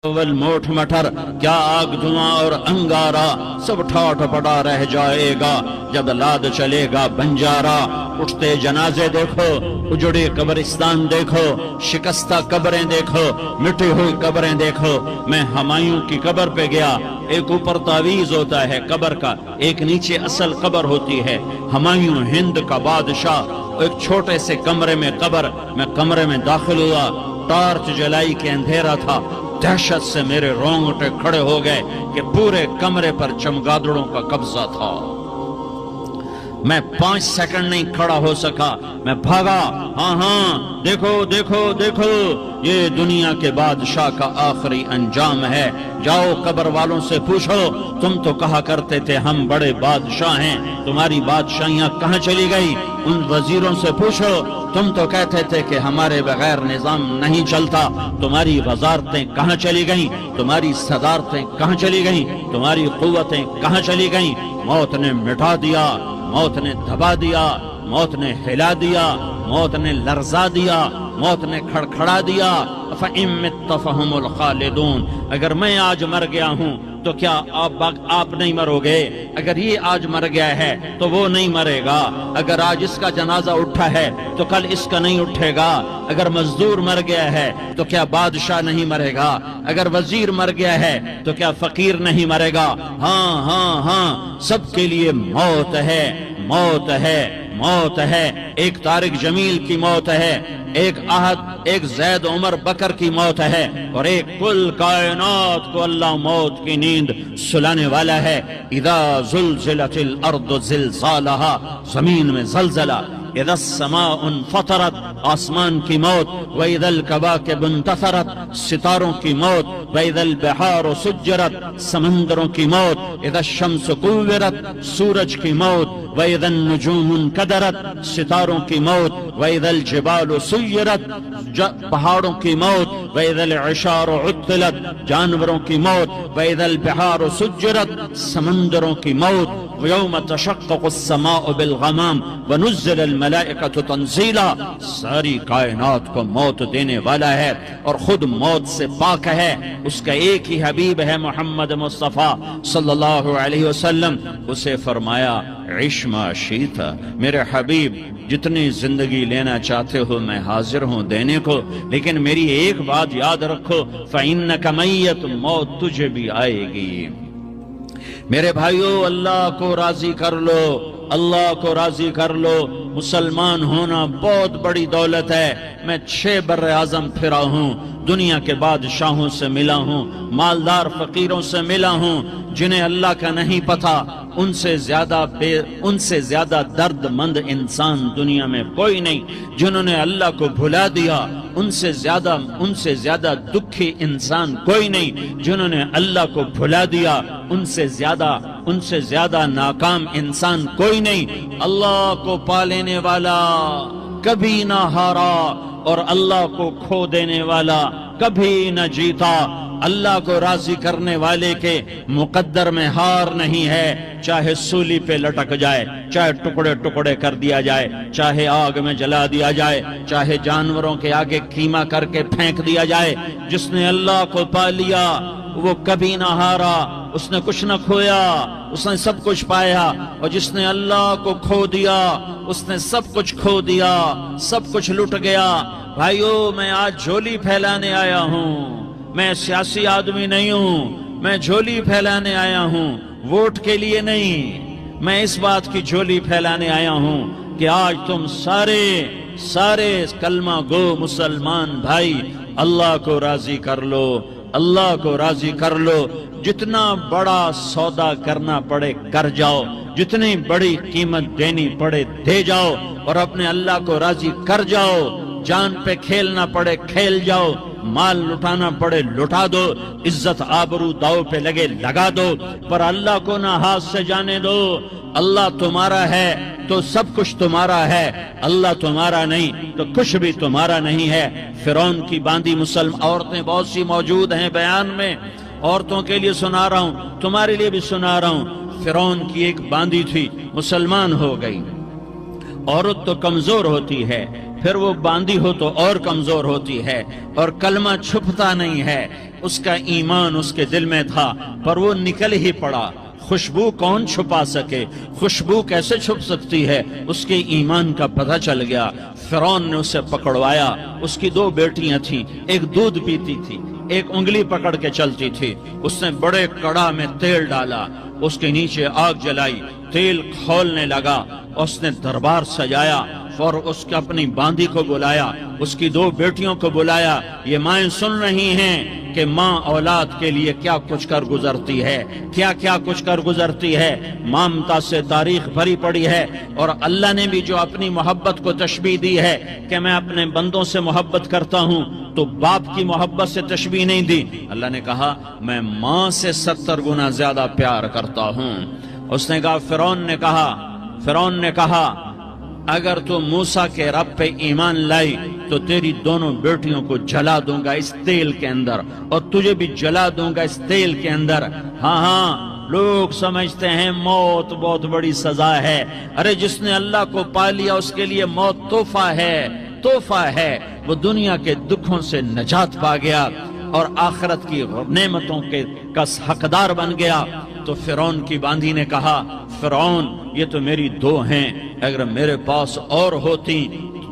اول موٹ مٹر کیا آگ دھواں اور انگارا سب ٹھاٹ پڑا رہ جائے گا جب لاد چلے گا بنجارا۔ اٹھتے جنازے دیکھو، اجڑے قبرستان دیکھو، شکستہ قبریں دیکھو، مٹی ہوئی قبریں دیکھو۔ میں ہمایوں کی قبر پہ گیا، ایک اوپر تعویذ ہوتا ہے قبر کا، ایک نیچے اصل قبر ہوتی ہے۔ ہمایوں ہند کا بادشاہ، ایک چھوٹے سے کمرے میں قبر، میں کمرے میں داخل ہوا، ٹارچ جلائی کے اندھیرا تھا۔ دہشت سے میرے رونگٹے کھڑے ہو گئے کہ پورے کمرے پر چمگادڑوں کا قبضہ تھا۔ میں 5 سیکنڈ نہیں کھڑا ہو سکا، میں بھاگا۔ ہاں دیکھو دیکھو دیکھو، یہ دنیا کے بادشاہ کا آخری انجام ہے۔ جاؤ قبر والوں سے پوچھو، تم تو کہا کرتے تھے ہم بڑے بادشاہ ہیں، تمہاری بادشاہیاں کہاں چلی گئی؟ ان وزیروں سے پوچھو، تم تو کہتے تھے کہ ہمارے بغیر نظام نہیں چلتا، تمہاری وزارتیں کہاں چلی گئیں؟ تمہاری صدارتیں کہاں چلی گئیں؟ تمہاری قوتیں کہاں چلی گئیں؟ موت نے مٹا دیا، موت نے دبا دیا، موت نے ہلا دیا، موت نے لرزا دیا، موت نے کھڑکھڑا دیا۔ فَإِن مِتَّ فَهُمُ الْخَالِدُونَ، اگر میں آج مر گیا ہوں تو کیا آپ نہیں مرو گے؟ اگر یہ آج مر گیا ہے تو وہ نہیں مرے گا۔ اگر آج اس کا جنازہ اٹھا ہے تو کل اس کا نہیں اٹھے گا۔ اگر مزدور مر گیا ہے تو کیا بادشاہ نہیں مرے گا؟ اگر وزیر مر گیا ہے تو کیا فقیر نہیں مرے گا؟ ہاں ہاں ہاں، سب کے لیے موت ہے، موت ہے، موت ہے۔ ایک طارق جمیل کی موت ہے، ایک احد، ایک زید عمر بکر کی موت ہے، اور ایک کل کائنات کو اللہ موت کی نیند سلانے والا ہے۔ اذا زلزلت الارض زلزالہا، زمین میں زلزلہ، اذا السماء انفطرت، آسمان کی موت، واذا الکواکب انتثرت، ستاروں کی موت، واذا البحار سجرت، سمندروں کی موت، اذا الشمس کورت، سورج کی موت، واذا النجوم انکدرت، ستاروں کی موت، واذا الجبال سیرت، پہاڑوں کی موت، واذا العشار عطلت، جانوروں کی موت، واذا البحار سجرت، سمندروں کی موت، ویوم تشقق السماء بالغمام ونزل الملائکۃ تنزیلا، ساری کائنات کو موت دینے والا ہے اور خود موت سے پاک ہے۔ اس کا ایک ہی حبیب ہے محمد مصطفیٰ صلی اللہ علیہ وسلم۔ اسے فرمایا عش ما شئت، میرے حبیب جتنی زندگی لینا چاہتے ہو میں حاضر ہوں دینے کو، لیکن میری ایک بات یاد رکھو، فإنک میت، موت تجھے بھی آئے گی۔ میرے بھائیو، اللہ کو راضی کر لو، اللہ کو راضی کر لو۔ مسلمان ہونا بہت بڑی دولت ہے۔ میں 6 بر اعظم پھرا ہوں، دنیا کے بادشاہوں سے ملا ہوں، مالدار فقیروں سے ملا ہوں، جنہیں اللہ کا نہیں پتہ، ان سے زیادہ درد مند انسان دنیا میں کوئی نہیں۔ جنہوں نے اللہ کو بھلا دیا، ان سے زیادہ دکھی انسان کوئی نہیں۔ جنہوں نے اللہ کو بھلا دیا، ان سے زیادہ ناکام انسان کوئی نہیں۔ اللہ کو پا لینے والا کبھی نہ ہارا، اور اللہ کو کھو دینے والا کبھی نہ جیتا۔ اللہ کو راضی کرنے والے کے مقدر میں ہار نہیں ہے، چاہے سولی پہ لٹک جائے، چاہے ٹکڑے ٹکڑے کر دیا جائے، چاہے آگ میں جلا دیا جائے، چاہے جانوروں کے آگے کیما کر کے پھینک دیا جائے۔ جس نے اللہ کو پا لیا وہ کبھی نہ ہارا، اس نے کچھ نہ کھویا، اس نے سب کچھ پایا۔ اور جس نے اللہ کو کھو دیا اس نے سب کچھ کھو دیا، سب کچھ لٹ گیا۔ بھائیو، میں آج جھولی پھیلانے آیا ہوں، میں سیاسی آدمی نہیں ہوں، میں جھولی پھیلانے آیا ہوں، ووٹ کے لیے نہیں۔ میں اس بات کی جھولی پھیلانے آیا ہوں کہ آج تم سارے کلمہ گو مسلمان بھائی اللہ کو راضی کر لو، اللہ کو راضی کر لو۔ جتنا بڑا سودا کرنا پڑے کر جاؤ، جتنی بڑی قیمت دینی پڑے دے جاؤ، اور اپنے اللہ کو راضی کر جاؤ۔ جان پہ کھیلنا پڑے کھیل جاؤ، مال لٹانا پڑے لٹا دو، عزت آبرو داؤ پہ لگے لگا دو، پر اللہ کو نہ ہاتھ سے جانے دو۔ اللہ تمہارا ہے تو سب کچھ تمہارا ہے، اللہ تمہارا نہیں تو کچھ بھی تمہارا نہیں ہے۔ فرعون کی باندھی مسلم عورتیں بہت سی موجود ہیں بیان میں، عورتوں کے لیے سنا رہا ہوں، تمہارے لیے بھی سنا رہا ہوں۔ فرعون کی ایک باندھی تھی، مسلمان ہو گئی۔ عورت تو کمزور ہوتی ہے، پھر وہ باندھی ہو تو اور کمزور ہوتی ہے، اور کلمہ چھپتا نہیں ہے۔ اس کا ایمان اس کے دل میں تھا پر وہ نکل ہی پڑا۔ خوشبو کون چھپا سکے، خوشبو کیسے چھپ سکتی ہے، اس کے ایمان کا پتہ چل گیا۔ فرعون نے اسے پکڑوایا، اس کی 2 بیٹیاں تھیں، ایک دودھ پیتی تھی، ایک انگلی پکڑ کے چلتی تھی۔ اس نے بڑے کڑا میں تیل ڈالا، اس کے نیچے آگ جلائی، تیل کھولنے لگا، اس نے دربار سجایا اور اس کے اپنی باندی کو بلایا، اس کی 2 بیٹیوں کو بلایا۔ یہ مائیں سن رہی ہیں کہ ماں اولاد کے لیے کیا کچھ کر گزرتی ہے، کیا کچھ کر گزرتی ہے۔ مامتا سے تاریخ بھری پڑی ہے، اور اللہ نے بھی جو اپنی محبت کو تشبیہ دی ہے کہ میں اپنے بندوں سے محبت کرتا ہوں، تو باپ کی محبت سے تشبیہ نہیں دی۔ اللہ نے کہا میں ماں سے 70 گنا زیادہ پیار کرتا ہوں۔ اس نے کہا فرعون نے کہا اگر تو موسیٰ کے رب پہ ایمان لائی تو تیری دونوں بیٹیوں کو جلا دوں گا اس تیل کے اندر، اور تجھے بھی جلا دوں گا اس تیل کے اندر۔ ہاں لوگ سمجھتے ہیں موت بہت بڑی سزا ہے، ارے جس نے اللہ کو پا لیا اس کے لیے موت تحفہ ہے۔ وہ دنیا کے دکھوں سے نجات پا گیا اور آخرت کی نعمتوں کے کا حقدار بن گیا۔ تو فرعون کی باندھی نے کہا فرعون یہ تو میری 2 ہیں، اگر میرے پاس اور ہوتی،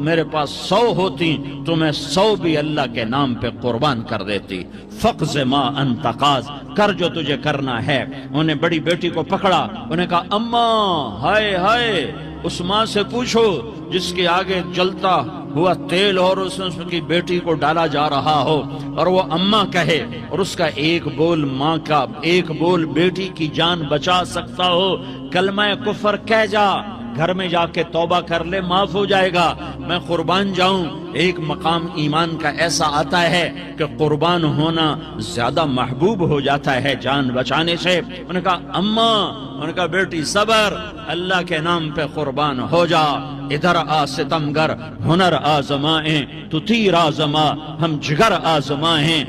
میرے پاس 100 ہوتی تو میں 100 بھی اللہ کے نام پہ قربان کر دیتی۔ فقض ما انت قاض، کر جو تجھے کرنا ہے۔ انہیں بڑی بیٹی کو پکڑا، انہیں کہا اماں ہائے اس ماں سے پوچھو جس کے آگے جلتا ہوا تیل اور اس کی بیٹی کو ڈالا جا رہا ہو اور وہ اماں کہے، اور اس کا ایک بول ماں کا، ایک بول بیٹی کی جان بچا سکتا ہو، کلمہ کفر کہہ جا، گھر میں جا کے توبہ کر لے، معاف ہو جائے گا، میں قربان جاؤں۔ ایک مقام ایمان کا ایسا آتا ہے کہ قربان ہونا زیادہ محبوب ہو جاتا ہے جان بچانے سے۔ انہوں نے کہا اماں، انہوں نے کہا بیٹی صبر، اللہ کے نام پہ قربان ہو جا۔ ادھر آ ستمگر، ہنر آزمائیں تو تیر آزما، ہم جگر آزمائیں،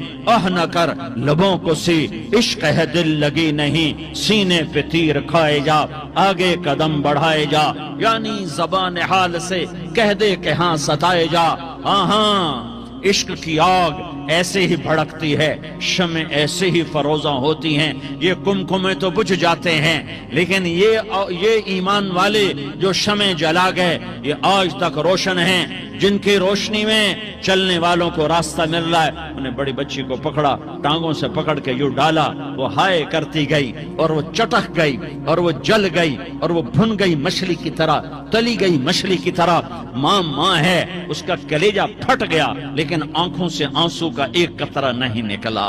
نہ کر لبوں کو سی، عشق ہے دل لگی نہیں، سینے پہ تیر کھائے جا، آگے قدم بڑھائے جا، یعنی زبان حال سے کہہ دے کہ ہاں ستائے جا۔ ہاں عشق کی آگ ایسے ہی بھڑکتی ہے، شمع ایسے ہی فروزاں ہوتی ہیں، یہ کمکمے تو بجھ جاتے ہیں، لیکن یہ ایمان والے جو شمع جلا گئے یہ آج تک روشن ہیں، جن کی روشنی میں چلنے والوں کو راستہ مل رہا ہے۔ انہیں بڑی بچی کو پکڑا، ٹانگوں سے پکڑ کے یوں ڈالا، وہ ہائے کرتی گئی اور وہ چٹک گئی اور وہ جل گئی اور وہ بھن گئی مچھلی کی طرح، تلی گئی مچھلی کی طرح۔ ماں ہے، اس کا کلیجہ پھٹ گیا لیکن آنکھوں سے آنسو کا ایک قطرہ نہیں نکلا۔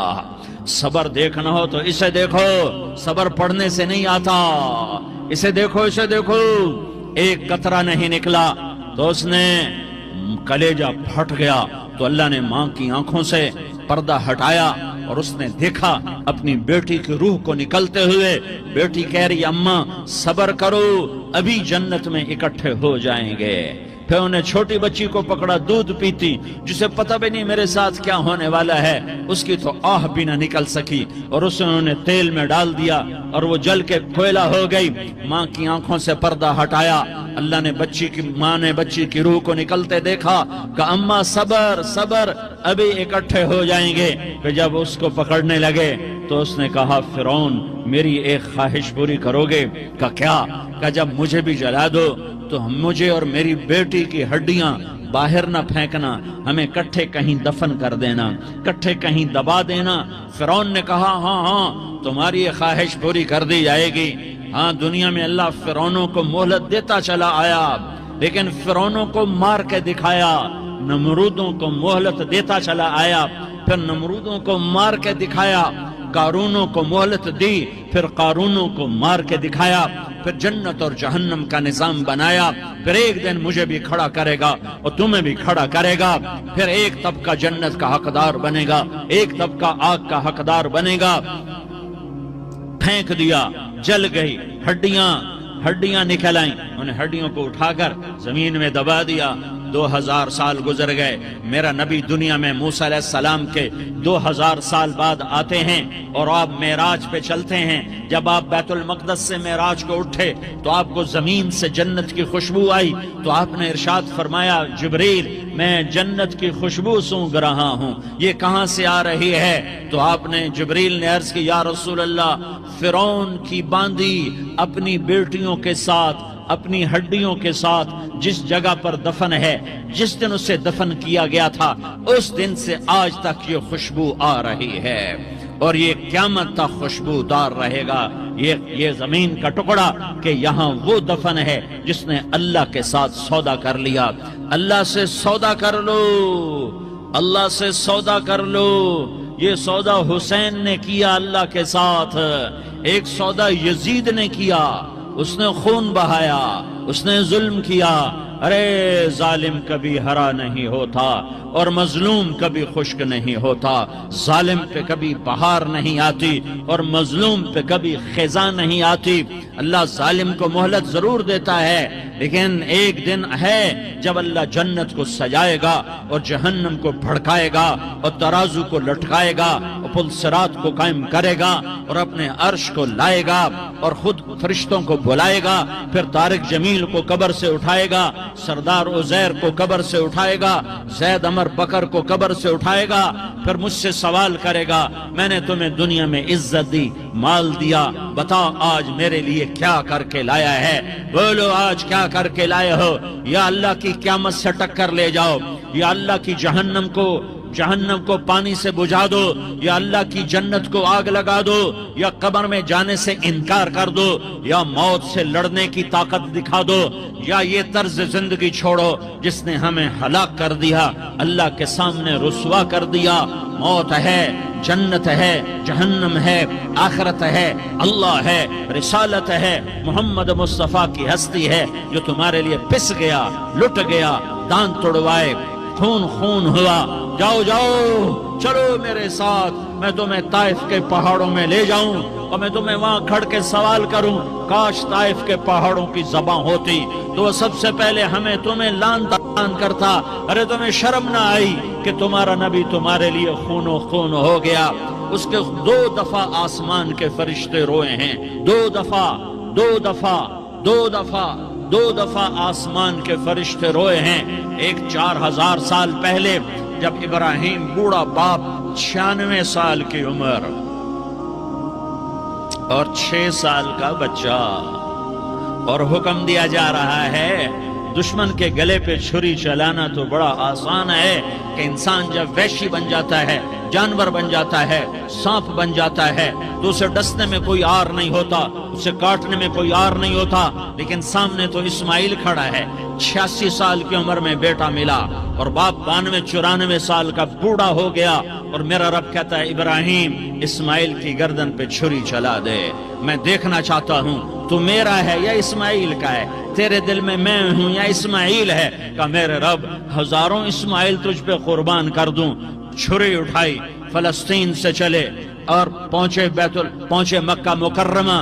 صبر دیکھنا ہو تو اسے دیکھو، صبر پڑھنے سے نہیں آتا، اسے دیکھو ایک قطرہ نہیں نکلا تو اس نے کلیجہ پھٹ گیا۔ تو اللہ نے ماں کی آنکھوں سے پردہ ہٹایا اور اس نے دیکھا اپنی بیٹی کی روح کو نکلتے ہوئے۔ بیٹی کہہ رہی اماں صبر کرو، ابھی جنت میں اکٹھے ہو جائیں گے۔ پھر انہیں چھوٹی بچی کو پکڑا، دودھ پیتی، جسے پتہ بھی نہیں میرے ساتھ کیا ہونے والا ہے، اس کی تو آہ بھی نہ نکل سکی، اور اسے انہوں نے تیل میں ڈال دیا اور وہ جل کے کوئلہ ہو گئی۔ ماں کی آنکھوں سے پردہ ہٹایا، اللہ نے ماں نے بچی کی روح کو نکلتے دیکھا کہ اماں صبر ابھی اکٹھے ہو جائیں گے۔ پھر جب اس کو پکڑنے لگے تو اس نے کہا فرعون میری ایک خواہش پوری کرو گے؟ کیا؟ کہ جب مجھے بھی جلا دو تو مجھے اور میری بیٹی کی ہڈیاں باہر نہ پھینکنا، ہمیں کٹھے کہیں دفن کر دینا، کٹھے کہیں دبا دینا۔ فرعون نے کہا ہاں تمہاری یہ خواہش پوری کر دی جائے گی۔ ہاں دنیا میں اللہ فرعونوں کو مہلت دیتا چلا آیا، لیکن فرعونوں کو مار کے دکھایا، نمرودوں کو مہلت دیتا چلا آیا، پھر نمرودوں کو مار کے دکھایا، قارونوں کو مہلت دی، پھر قارونوں کو مار کے دکھایا، پھر جنت اور جہنم کا نظام بنایا۔ پھر ایک دن مجھے بھی کھڑا کرے گا اور تمہیں بھی کھڑا کرے گا، پھر ایک طبقہ جنت کا حقدار بنے گا، ایک طبقہ آگ کا حقدار بنے گا۔ پھینک دیا، جل گئی، ہڈیاں نکل آئیں، انہیں ہڈیوں کو اٹھا کر زمین میں دبا دیا، 2000 سال گزر گئے، میرا نبی دنیا میں موسیٰ علیہ السلام کے 2000 سال بعد آتے ہیں اور آپ معراج پہ چلتے ہیں۔ جب آپ بیت المقدس سے معراج کو اٹھے تو آپ کو زمین سے جنت کی خوشبو آئی، تو آپ نے ارشاد فرمایا جبریل میں جنت کی خوشبو سونگ رہا ہوں، یہ کہاں سے آ رہی ہے؟ تو آپ نے جبریل نے عرض کی یا رسول اللہ، فرعون کی باندی اپنی بیٹیوں کے ساتھ، اپنی ہڈیوں کے ساتھ جس جگہ پر دفن ہے، جس دن اسے دفن کیا گیا تھا، اس دن سے آج تک یہ خوشبو آ رہی ہے اور یہ قیامت تک خوشبودار رہے گا۔ یہ زمین کا ٹکڑا کہ یہاں وہ دفن ہے جس نے اللہ کے ساتھ سودا کر لیا۔ اللہ سے سودا کر لو، اللہ سے سودا کر لو۔ یہ سودا حسین نے کیا اللہ کے ساتھ، ایک سودا یزید نے کیا، اس نے خون بہایا، اس نے ظلم کیا۔ ارے ظالم کبھی ہرا نہیں ہوتا اور مظلوم کبھی خشک نہیں ہوتا، ظالم پہ کبھی بہار نہیں آتی اور مظلوم پہ کبھی خزاں نہیں آتی۔ اللہ ظالم کو مہلت ضرور دیتا ہے، لیکن ایک دن ہے جب اللہ جنت کو سجائے گا اور جہنم کو بھڑکائے گا اور ترازو کو لٹکائے گا اور پل صراط کو قائم کرے گا اور اپنے عرش کو لائے گا اور خود فرشتوں کو بلائے گا، پھر طارق جمیل کو قبر سے اٹھائے گا، سردار عزیر کو قبر سے اٹھائے گا، زید عمر بکر کو قبر سے اٹھائے گا، پھر مجھ سے سوال کرے گا میں نے تمہیں دنیا میں عزت دی، مال دیا، بتا آج میرے لیے کیا کر کے لایا ہے؟ بولو آج کیا کر کے لائے ہو؟ یا اللہ کی قیامت سے ٹکر لے جاؤ، یا اللہ کی جہنم کو پانی سے بجھا دو، یا اللہ کی جنت کو آگ لگا دو، یا قبر میں جانے سے انکار کر دو، یا موت سے لڑنے کی طاقت دکھا دو، یا یہ طرز زندگی چھوڑو جس نے ہمیں ہلاک کر دیا، اللہ کے سامنے رسوا کر دیا۔ موت ہے، جنت ہے، جہنم ہے، آخرت ہے، اللہ ہے، رسالت ہے، محمد مصطفیٰ کی ہستی ہے جو تمہارے لیے پس گیا، لٹ گیا، دانت توڑوائے، خون ہوا۔ جاؤ چلو میرے ساتھ، میں تمہیں طائف کے پہاڑوں میں لے جاؤں اور میں تمہیں وہاں کھڑ کے سوال کروں، کاش طائف کے پہاڑوں کی زبان ہوتی تو وہ سب سے پہلے تمہیں لان کرتا۔ ارے تمہیں شرم نہ آئی کہ تمہارا نبی تمہارے لیے خون و خون ہو گیا؟ اس کے 2 دفعہ آسمان کے فرشتے روئے ہیں، 2 دفعہ آسمان کے فرشتے روئے ہیں۔ ایک 4000 سال پہلے جب ابراہیم بوڑھا باپ، 96 سال کی عمر اور 6 سال کا بچہ، اور حکم دیا جا رہا ہے دشمن کے گلے پہ چھری چلانا تو بڑا آسان ہے کہ انسان جب وحشی بن جاتا ہے، جانور بن جاتا ہے، سانپ بن جاتا ہے تو اسے ڈسنے میں کوئی آر نہیں ہوتا، اسے کاٹنے میں کوئی آر نہیں ہوتا، لیکن سامنے تو اسماعیل کھڑا ہے، 86 سال کی عمر میں بیٹا ملا اور باپ 92-94 سال کا بوڑھا ہو گیا، اور میرا رب کہتا ہے ابراہیم اسماعیل کی گردن پہ چھری چلا دے، میں دیکھنا چاہتا ہوں تو میرا ہے یا اسماعیل کا ہے، تیرے دل میں میں ہوں یا اسماعیل ہے؟ کہ میرے رب ہزاروں اسماعیل تجھ پہ قربان کر دوں۔ چھری اٹھائی، فلسطین سے چلے اور پہنچے مکہ مکرمہ،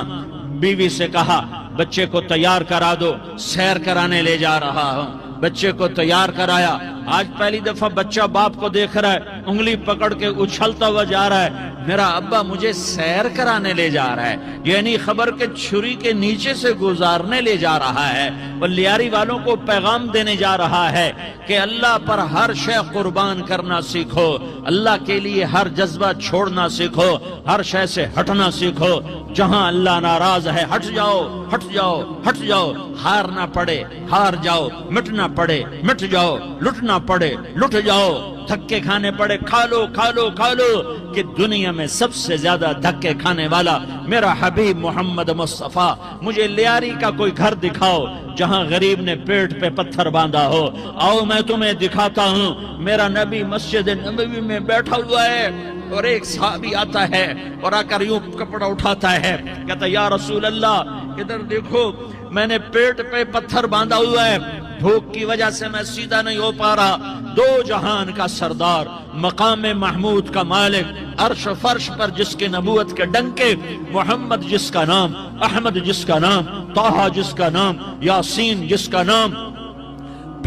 بیوی سے کہا بچے کو تیار کرا دو، سیر کرانے لے جا رہا ہوں۔ بچے کو تیار کرایا، آج پہلی دفعہ بچہ باپ کو دیکھ رہا ہے، انگلی پکڑ کے اچھلتا ہوا جا رہا ہے، میرا ابا مجھے سیر کرانے لے جا رہا ہے، یعنی خبر کے چھری کے نیچے سے گزارنے لے جا رہا ہے۔ بلیاری والوں کو پیغام دینے جا رہا ہے کہ اللہ پر ہر شے قربان کرنا سیکھو، اللہ کے لیے ہر جذبہ چھوڑنا سیکھو، ہر شے سے ہٹنا سیکھو، جہاں اللہ ناراض ہے ہٹ جاؤ، ہٹ جاؤ، ہٹ جاؤ، ہارنا پڑے ہار جاؤ، مٹنا پڑے مٹ جاؤ، لٹنا پڑے لٹ جاؤ، دھکے کھانے پڑے کھا لو کھا لو کھا لو، کہ دنیا میں سب سے زیادہ دھکے کھانے والا میرا حبیب محمد مصطفیٰ۔ مجھے لیاری کا کوئی گھر دکھاؤ جہاں غریب نے پیٹ پہ پتھر باندھا ہو، آؤ میں تمہیں دکھاتا ہوں۔ میرا نبی مسجد نبوی میں بیٹھا ہوا ہے اور ایک صحابی آتا ہے اور آ کر یوں کپڑا اٹھاتا ہے، کہتا یا رسول اللہ ادھر دیکھو، میں نے پیٹ پہ پتھر باندھا ہوا ہے، بھوک کی وجہ سے میں سیدھا نہیں ہو پا رہا۔ 2 جہان کا سردار، مقام محمود کا مالک، عرش و فرش پر جس کے نبوت کے ڈنکے، محمد جس کا نام، احمد جس کا نام، طٰہٰ جس کا نام، یاسین جس کا نام،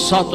7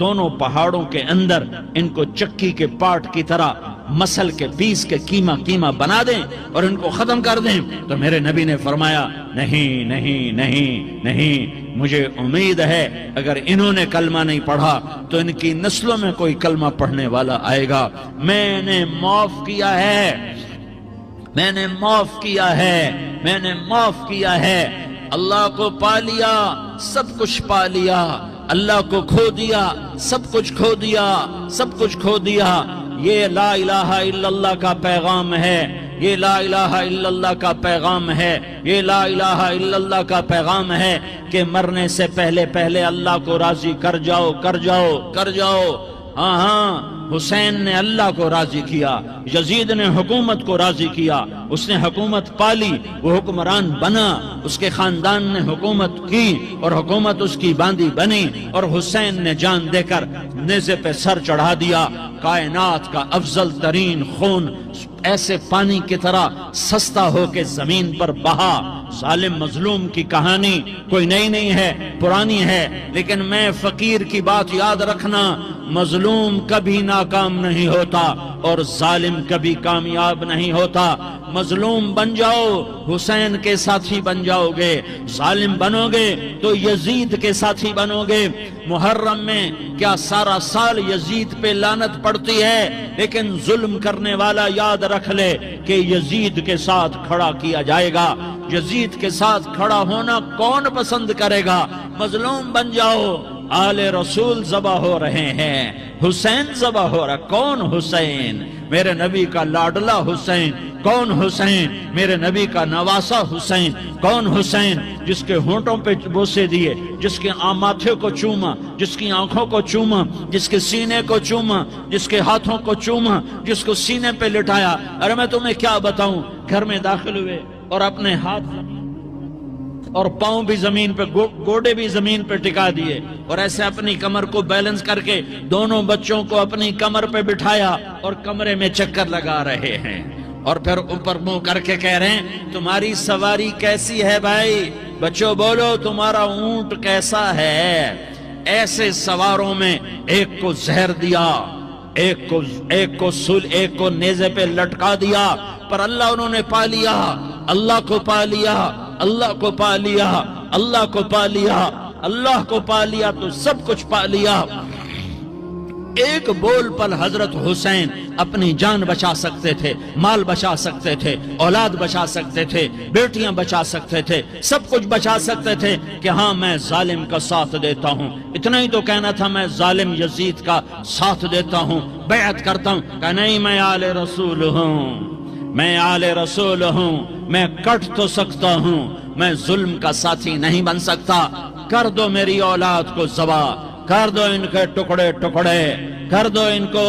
دونوں پہاڑوں کے اندر ان کو چکی کے پاٹ کی طرح مسل کے پیس کے کیما کیما بنا دیں اور ان کو ختم کر دیں. تو میرے نبی نے فرمایا نہیں نہیں نہیں نہیں، مجھے امید ہے اگر انہوں نے کلمہ نہیں پڑھا تو ان کی نسلوں میں کوئی کلمہ پڑھنے والا آئے گا. میں نے معاف کیا ہے، میں نے معاف کیا ہے، میں نے معاف کیا ہے. اللہ کو پا لیا سب کچھ پا لیا، اللہ کو کھو دیا سب کچھ کھو دیا، سب کچھ کھو دیا. یہ لا الہ الا اللہ کا پیغام ہے، یہ لا الہ الا اللہ کا پیغام ہے، یہ لا الہ الا اللہ کا پیغام ہے کہ مرنے سے پہلے پہلے اللہ کو راضی کر جاؤ کر جاؤ کر جاؤ. ہاں ہاں، حسین نے اللہ کو راضی کیا، یزید نے حکومت کو راضی کیا، اس نے حکومت پالی، وہ حکمران بنا، اس کے خاندان نے حکومت کی اور حکومت اس کی باندھی بنی، اور حسین نے جان دے کر نیزے پہ سر چڑھا دیا. کائنات کا افضل ترین خون ایسے پانی کی طرح سستا ہو کے زمین پر بہا. ظالم مظلوم کی کہانی کوئی نئی نہیں ہے، پرانی ہے، لیکن میں فقیر کی بات یاد رکھنا، مظلوم کبھی ناکام نہیں ہوتا اور ظالم کبھی کامیاب نہیں ہوتا. مظلوم بن جاؤ حسین کے ساتھی بن جاؤ گے، ظالم بنو گے تو یزید کے ساتھی بنو گے. محرم میں کیا سارا سال یزید پہ لعنت پڑتی ہے، لیکن ظلم کرنے والا یاد رکھ لے کہ یزید کے ساتھ کھڑا کیا جائے گا. یزید کے ساتھ کھڑا ہونا کون پسند کرے گا؟ مظلوم بن جاؤ. آل رسول ذبح ہو رہے ہیں، حسین ذبح ہو رہا. کون حسین؟ میرے نبی کا لاڈلا حسین. کون حسین؟ میرے نبی کا نواسا حسین. کون حسین؟ جس کے ہونٹوں پہ بوسے دیے، جس کے ماتھے کو چوما، جس کی آنکھوں کو چوما، جس کے سینے کو چوما، جس کے ہاتھوں کو چوما، جس کو سینے پہ لٹایا. ارے میں تمہیں کیا بتاؤں، گھر میں داخل ہوئے اور اپنے ہاتھ اور پاؤں بھی زمین پہ، گوڑے بھی زمین پہ ٹکا دیے، اور ایسے اپنی کمر کو بیلنس کر کے دونوں بچوں کو اپنی کمر پہ بٹھایا اور کمرے میں چکر لگا رہے ہیں. اور پھر اوپر منہ کر کے کہہ رہے ہیں تمہاری سواری کیسی ہے بھائی؟ بچوں بولو تمہارا اونٹ کیسا ہے؟ ایسے سواروں میں ایک کو زہر دیا، ایک کو نیزے پہ لٹکا دیا، پر اللہ انہوں نے پا لیا، اللہ کو پا لیا، اللہ کو پا لیا، اللہ کو پا لیا، اللہ کو پا لیا تو سب کچھ پا لیا. ایک بول پر حضرت حسین اپنی جان بچا سکتے تھے، مال بچا سکتے تھے، اولاد بچا سکتے تھے، بیٹیاں بچا سکتے تھے، سب کچھ بچا سکتے تھے کہ ہاں میں ظالم کا ساتھ دیتا ہوں. اتنا ہی تو کہنا تھا میں ظالم یزید کا ساتھ دیتا ہوں، بیعت کرتا ہوں. کہ نہیں، میں آل رسول ہوں، میں آل رسول ہوں، میں کٹ تو سکتا ہوں، میں ظلم کا ساتھی نہیں بن سکتا. کر دو میری اولاد کو ذبح، کر دو ان کے ٹکڑے ٹکڑے، کر دو ان کو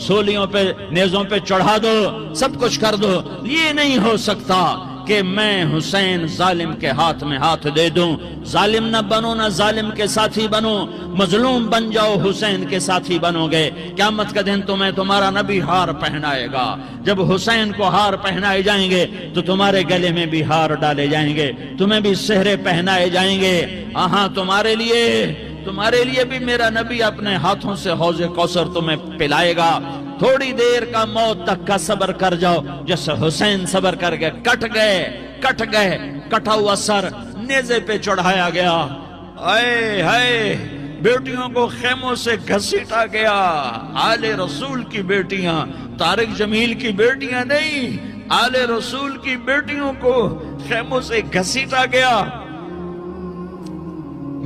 سولیوں پہ نیزوں پہ چڑھا دو، سب کچھ کر دو. یہ نہیں ہو سکتا کہ میں حسین ظالم کے ہاتھ میں ہاتھ دے دوں. ظالم نہ بنو، نہ ظالم کے ساتھی بنو، مظلوم بن جاؤ، حسین کے ساتھی بنو گے. قیامت کا دن تمہیں تمہارا نبی ہار پہنائے گا. جب حسین کو ہار پہنائے جائیں گے تو تمہارے گلے میں بھی ہار ڈالے جائیں گے، تمہیں بھی سہرے پہنائے جائیں گے. ہاں تمہارے لیے بھی میرا نبی اپنے ہاتھوں سے حوض کوثر تمہیں پلائے گا. تھوڑی دیر کا موت تک کا صبر کر جاؤ جیسے حسین صبر کر گئے. کٹ گئے، کٹا ہوا سر نیزے پہ چڑھایا گیا. اے ہائے، بیٹیوں کو خیموں سے گھسیٹا گیا. آل رسول کی بیٹیاں، طارق جمیل کی بیٹیاں نہیں، آل رسول کی بیٹیوں کو خیموں سے گھسیٹا گیا.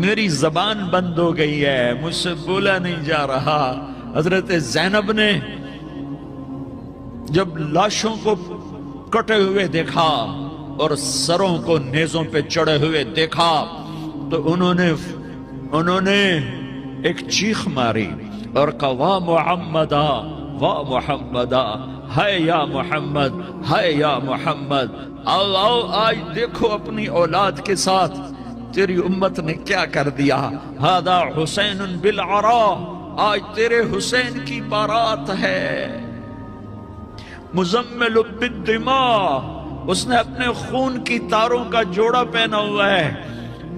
میری زبان بند ہو گئی ہے، مجھ سے بولا نہیں جا رہا. حضرت زینب نے جب لاشوں کو کٹے ہوئے دیکھا اور سروں کو نیزوں پہ چڑھے ہوئے دیکھا تو انہوں نے ایک چیخ ماری اور کہا واہ محمدہ، واہ محمدہ، ہائے یا محمد، ہائے یا محمد. آؤ آج دیکھو اپنی اولاد کے ساتھ تیری امت نے کیا کر دیا. ہذا حسین بالعراء، آج تیرے حسین کی بارات ہے. مزمل بالدماء، اس نے اپنے خون کی تاروں کا جوڑا پہنا ہوا ہے.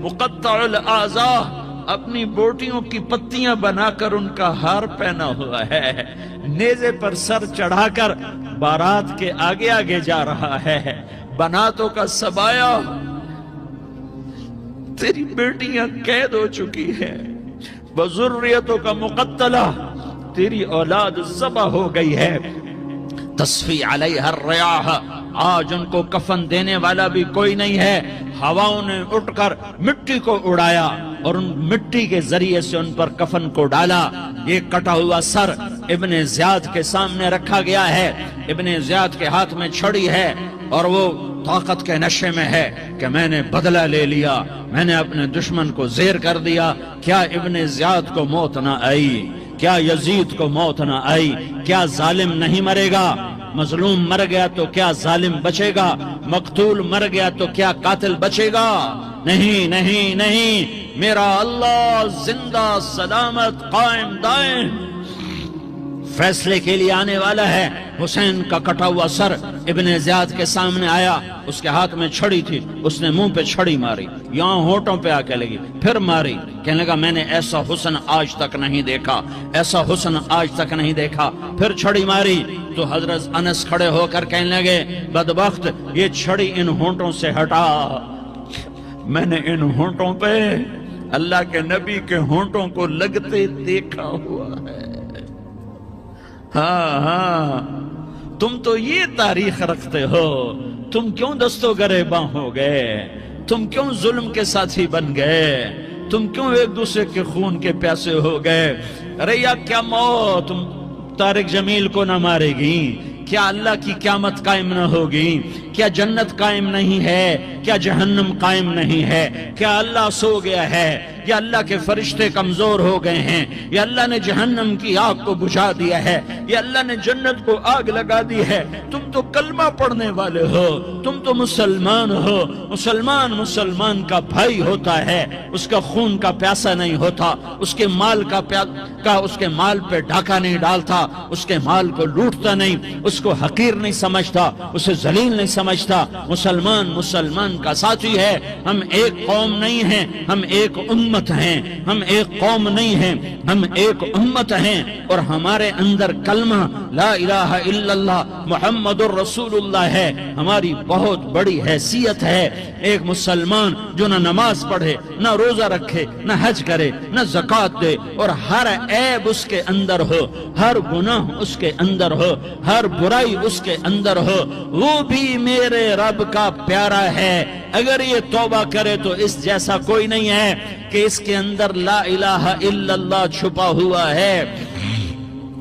مقطع الاعضاء، اپنی بوٹیوں کی پتیاں بنا کر ان کا ہار پہنا ہوا ہے، نیزے پر سر چڑھا کر بارات کے آگے آگے جا رہا ہے۔ بناتوں کا سبایا، تیری بیٹیاں قید ہو چکی ہیں، بذریتوں کا مقتلہ، تیری اولاد ذبح ہو گئی ہے۔ تصفی علیہ الریاح، آج ان کو کفن دینے والا بھی کوئی نہیں ہے۔ ہواؤں نے اٹھ کر مٹی کو اڑایا اور ان مٹی کے ذریعے سے ان پر کفن کو ڈالا۔ یہ کٹا ہوا سر ابن زیاد کے سامنے رکھا گیا ہے، ابن زیاد کے ہاتھ میں چھڑی ہے اور وہ طاقت کے نشے میں ہے کہ میں نے بدلہ لے لیا، میں نے اپنے دشمن کو زیر کر دیا۔ کیا ابن زیاد کو موت نہ آئی؟ کیا یزید کو موت نہ آئی؟ کیا ظالم نہیں مرے گا؟ مظلوم مر گیا تو کیا ظالم بچے گا؟ مقتول مر گیا تو کیا قاتل بچے گا؟ نہیں نہیں نہیں، میرا اللہ زندہ سلامت قائم دائم فیصلے کے لیے آنے والا ہے۔ حسین کا کٹا ہوا سر ابن زیاد کے سامنے آیا، اس کے ہاتھ میں چھڑی تھی، اس نے منہ پہ چھڑی ماری، یہاں ہونٹوں پہ آ کے لگی، پھر ماری، کہنے لگا میں نے ایسا حسن آج تک نہیں دیکھا، ایسا حسن آج تک نہیں دیکھا، پھر چھڑی ماری تو حضرت انس کھڑے ہو کر کہنے لگے بدبخت، یہ چھڑی ان ہونٹوں سے ہٹا، میں نے ان ہونٹوں پہ اللہ کے نبی کے ہونٹوں کو لگتے دیکھا ہوا ہے۔ ہاں ہاں، تم تو یہ تاریخ رکھتے ہو، تم کیوں دستو گریباں ہو گئے؟ تم کیوں ظلم کے ساتھی بن گئے؟ تم کیوں ایک دوسرے کے خون کے پیاسے ہو گئے؟ ارے یا کیا موت طارق جمیل کو نہ مارے گی؟ کیا اللہ کی قیامت قائم نہ ہوگی؟ کیا جنت قائم نہیں ہے؟ کیا جہنم قائم نہیں ہے؟ کیا اللہ سو گیا ہے؟ یا اللہ کے فرشتے کمزور ہو گئے ہیں؟ یا اللہ نے جہنم کی آگ کو بجھا دیا ہے؟ یا اللہ نے جنت کو آگ لگا دی ہے؟ تم تو کلمہ پڑھنے والے ہو، تم تو مسلمان ہو۔ مسلمان کا بھائی ہوتا ہے، اس کا خون کا پیاسا نہیں ہوتا، اس کے مال اس کے مال پہ ڈاکہ نہیں ڈالتا، اس کے مال کو لوٹتا نہیں، اس کو حقیر نہیں سمجھتا، اسے ذلیل نہیں سمجھتا۔ مسلمان کا ساتھی ہے۔ ہم ایک قوم نہیں ہیں، ہم ایک امت ہیں، ہم ایک قوم نہیں ہیں، ہم ایک امت ہیں، اور ہمارے اندر کلمہ لا الہ الا اللہ محمد الرسول اللہ ہے، ہماری بہت بڑی حیثیت ہے۔ ایک مسلمان جو نہ نماز پڑھے، نہ روزہ رکھے، نہ حج کرے، نہ زکوٰۃ دے، اور ہر عیب اس کے اندر ہو، ہر گناہ اس کے اندر ہو، ہر برائی اس کے اندر ہو، وہ بھی میرے رب کا پیارا ہے۔ اگر یہ توبہ کرے تو اس جیسا کوئی نہیں ہے کہ اس کے اندر لا الہ الا اللہ چھپا ہوا ہے۔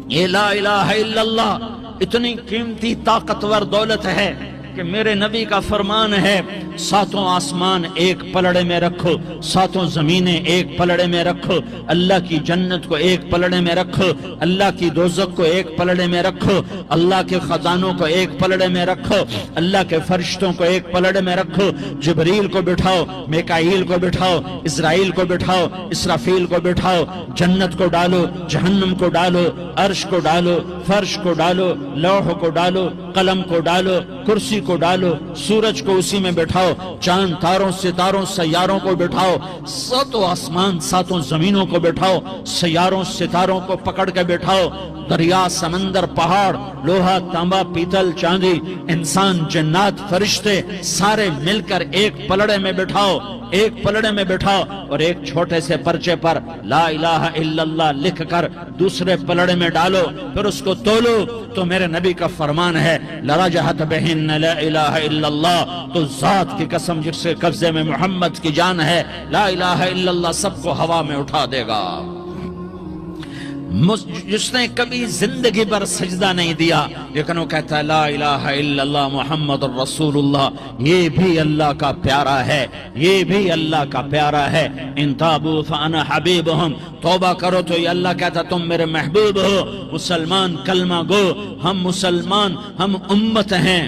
یہ لا الہ الا اللہ اتنی قیمتی طاقتور دولت ہے کہ میرے نبی کا فرمان ہے، ساتوں آسمان ایک پلڑے میں رکھو، ساتوں زمینیں ایک پلڑے میں رکھو، اللہ کی جنت کو ایک پلڑے میں رکھو، اللہ کی دوزخ کو ایک پلڑے میں رکھو، اللہ کے خزانوں کو ایک پلڑے میں رکھو، اللہ کے فرشتوں کو ایک پلڑے میں رکھو، جبریل کو بٹھاؤ، میکائیل کو بٹھاؤ، اسرائیل کو بٹھاؤ، اسرافیل کو بٹھاؤ، جنت کو ڈالو، جہنم کو ڈالو، عرش کو ڈالو، فرش کو ڈالو، لوح کو ڈالو، قلم کو ڈالو، کرسی کو ڈالو، سورج کو اسی میں بٹھاؤ، چاند تاروں ستاروں سیاروں کو بٹھاؤ، ساتوں آسمان ساتوں زمینوں کو بٹھاؤ، سیاروں ستاروں کو پکڑ کے بٹھاؤ، دریا سمندر پہاڑ لوہا تانبا پیتل چاندی انسان جنات فرشتے سارے مل کر ایک پلڑے میں بٹھاؤ، ایک پلڑے میں بٹھاؤ، اور ایک چھوٹے سے پرچے پر لا الہ الا اللہ لکھ کر دوسرے پلڑے میں ڈالو، پھر اس کو تولو تو میرے نبی کا فرمان ہے لرجحت بہن لا الہ الا اللہ، تو ذات کی قسم جس سے قبضے میں محمد کی جان ہے، لا الہ الا اللہ سب کو ہوا میں اٹھا دے گا۔ جس نے کبھی زندگی پر سجدہ نہیں دیا لیکن وہ کہتا ہے لا الہ الا اللہ محمد الرسول اللہ، یہ بھی اللہ کا پیارا ہے، یہ بھی اللہ کا پیارا ہے۔ ان تابوا فانا حبیبہم، توبہ کرو تو یہ اللہ کہتا تم میرے محبوب ہو۔ مسلمان کلمہ گو، ہم مسلمان، ہم امت ہیں،